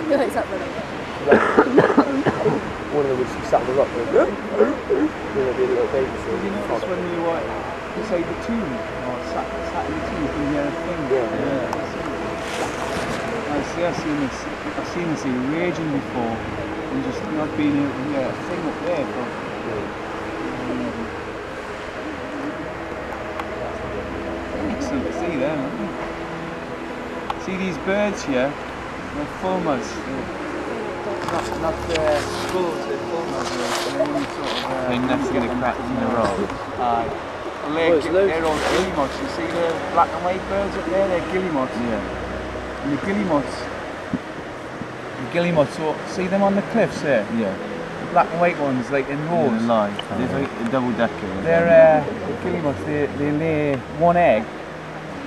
Yeah, exactly. One of them was sat on the rock going, there'll be a little baby. So you notice when you were beside the tube, or sat in the tube, you can hear a thing. I've seen this raging before, and just not being able to hear a thing up there. But, excellent to see them. See these birds here? They're fulmars. Not skulls, they're fulmars. They're never going to crack in a row. They're all guillemots. You see the black and white birds up there? They're guillemots. Yeah. And the guillemots, so see them on the cliffs there? Yeah. The black and white ones, like in rows. In line. There's like a double decker. They're guillemots. They lay one egg,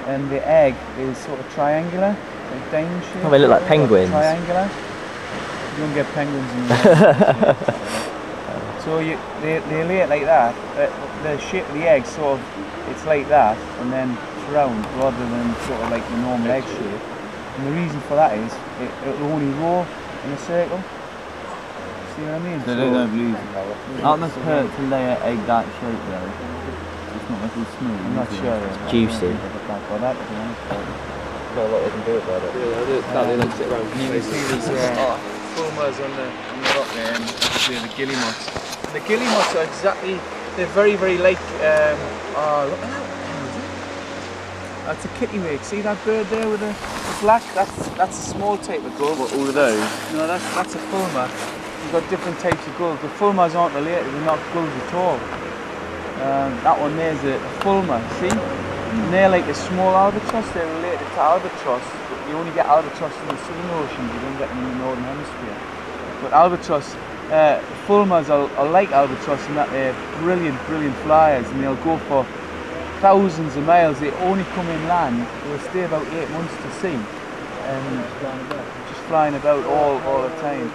and the egg is sort of triangular, like diamond shape. Oh, they look like penguins. Triangular. You don't get penguins in the So they lay it like that. The shape of the egg sort of, it's like that, and then it's round rather than sort of like the normal egg shape. And the reason for that is it'll only roll in a circle. See what I mean? They don't lose it. Aren't the perch to lay an egg that shape though? It's not like it's smooth. I'm not sure. Juicy. About that, to be honest. Not a lot they can do about it. They like sit around. You can see these fulmars on the rock there, and they're the guillemots. And the guillemots are exactly, they're very, very like, oh look at that. That's a kittiwake. See that bird there with the black? That's a small type of gull. What, all of those? No, that's a fulmar. You've got different types of gulls. The fulmars aren't related, they're not gulls at all. That one there's a fulmar, see? And they're like a small albatross, they're related to albatross, but you only get albatross in the southern oceans, you don't get them in the northern hemisphere. But albatross, fulmars are like albatross in that they're brilliant, brilliant flyers, and they'll go for thousands of miles. They only come inland, they'll stay about 8 months to sea, and just flying about all the time.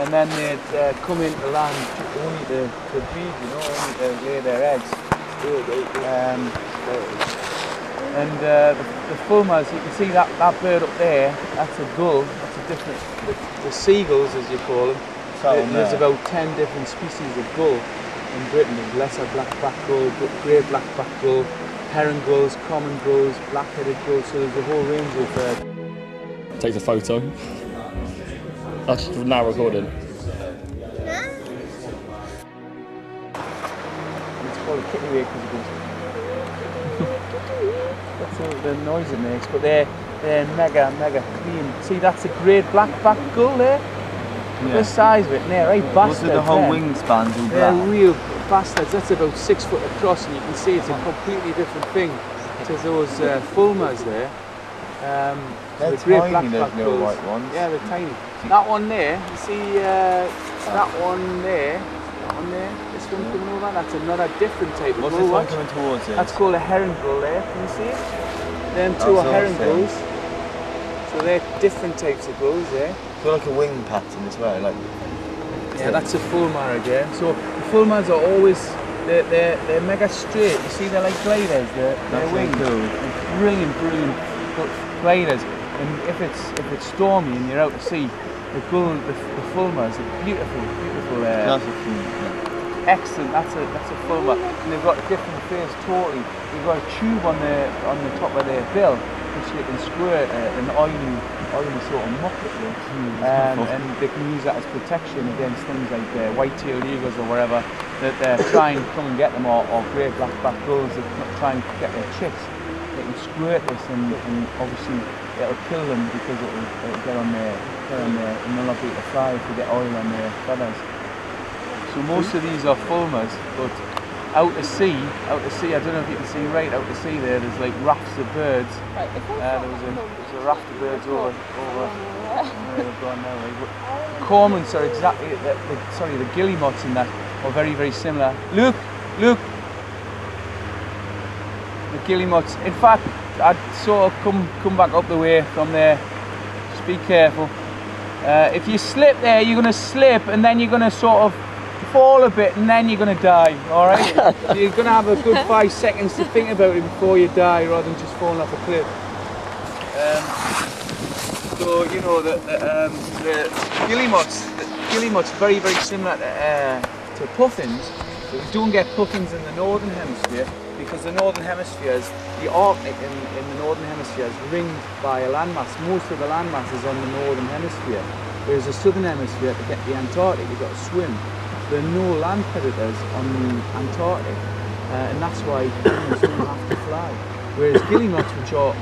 And then they'd come into land only to breed, you know, only to lay their eggs. The fulmars, you can see that bird up there, that's a gull, that's a different, the seagulls as you call them, there's about 10 different species of gull in Britain. There's lesser black-backed gull, grey black-backed gull, herring gulls, common gulls, black-headed gulls, so there's a whole range of... Takes a photo. That's now recording. It's called a kittiwake because it goes... That's the noise it makes, but they're mega clean. See, that's a great black-backed gull there. Yeah. The size of it, and they're right bastards. The whole wingspan's all black. They're real bastards. That's about 6 foot across, and you can see it's a completely different thing to those fulmars there. They're the great tiny, those black-backed little gulls. white ones. Yeah, they're tiny. That one there, you see that one there, this one coming over, that's another different type of gull. What's this one coming towards it? That's called a herring gull there, can you see it? Them two are herring gulls. So they're different types of gulls there. It's got like a wing pattern as well, like... Yeah, that's a fulmar again. So the fulmars are always, they're mega straight. You see, they're like gliders, their wings. Cool. Brilliant gliders. And if it's stormy and you're out to sea, the fulmars are beautiful. Excellent. That's a fulmar. And they've got a different face totally. They've got a tube on the top of their bill, which they can squirt an oily sort of muck at you. And they can use that as protection against things like white-tailed eagles or whatever that they're trying to come and get them, or great black-backed gulls that try and get their chicks. They can squirt this, and obviously it'll kill them because it'll get on there, and they'll not be able to fly if they get oil on their feathers. So most of these are fulmars, but out to sea, I don't know if you can see right out to sea there's like rafts of birds. Right, there was a raft of birds over they've gone now. But cormorants are exactly, the guillemots in that are very, very similar. Look! The guillemots. In fact, I'd sort of come back up the way from there. Just be careful. If you slip there, you're going to slip, and then you're going to sort of fall a bit, and then you're going to die, alright? So you're going to have a good 5 seconds to think about it before you die, rather than just falling off a cliff. So you know the guillemots, very similar to puffins, but we don't get puffins in the northern hemisphere because the northern hemisphere is the Arctic in the northern hemisphere is ringed by a landmass. Most of the landmass is on the northern hemisphere, whereas the southern hemisphere, to get to the Antarctic, you've got to swim. There are no land predators on the Antarctic, and that's why guillemots don't have to fly. Whereas guillemots, which are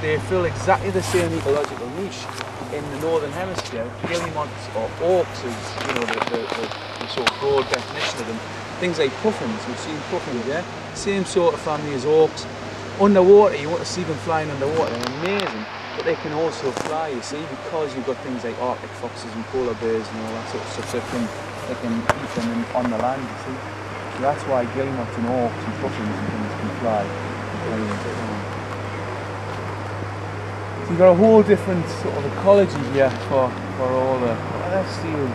they fill exactly the same ecological niche in the northern hemisphere. Guillemots or auks is, you know, the sort of broad definition of them. Things like puffins, we've seen puffins, yeah? Same sort of family as auks. Underwater, you want to see them flying underwater, they're amazing. But they can also fly, you see, because you've got things like Arctic foxes and polar bears and all that sort of stuff that can eat them on the land, you see. So that's why guillemots and auks and puffins and things can fly. So you've got a whole different sort of ecology here for all the seals,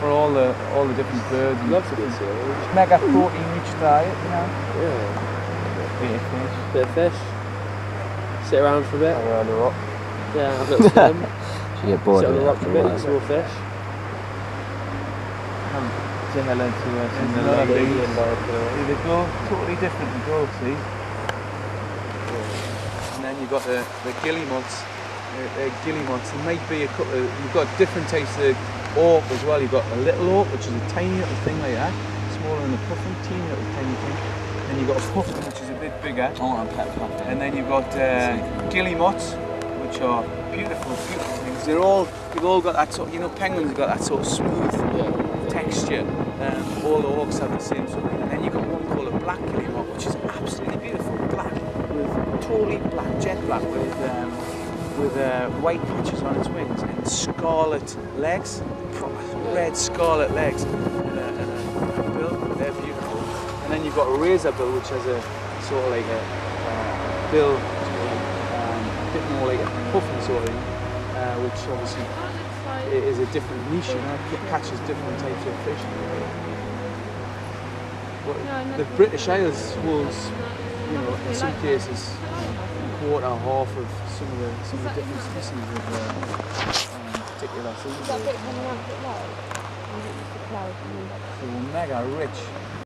for all the different birds. Lots of good seals. Mega protein rich diet, you know. Yeah. Bit of fish. Bit of fish. Sit around for a bit. Around the rock. Yeah, have a little swim. So you get bored Sit on of the it rock for a bit, after eat some more fish. Say hello to us in the Another lady. big- See, they go totally different to go, see. And then you've got the guillemots. Guillemots. There might be a couple of, you've got different types of auk as well. You've got a little auk, which is a tiny little thing like that, smaller than a puffin, teeny little tiny thing. Then you've got a puffin, which is a bit bigger. And then you've got guillemots, which are beautiful, beautiful things. They've all got that sort of, you know, penguins have got that sort of smooth texture. All the auks have the same sort of thing. And then you've got one called a black guillemot, which is absolutely beautiful, black, with totally black, jet black, with white patches on its wings and scarlet legs, red scarlet legs, and a bill. They're beautiful. And then you've got a razor bill, which has a sort of like a bill, a bit more like a puffin sort of thing, which obviously is a different niche, you know, it catches different types of fish. But the British Isles holds, you know, in some cases, quarter, half of some of the different species of particular seeds. Is that bit coming out a bit low? Or is it just the cloud? So mega rich.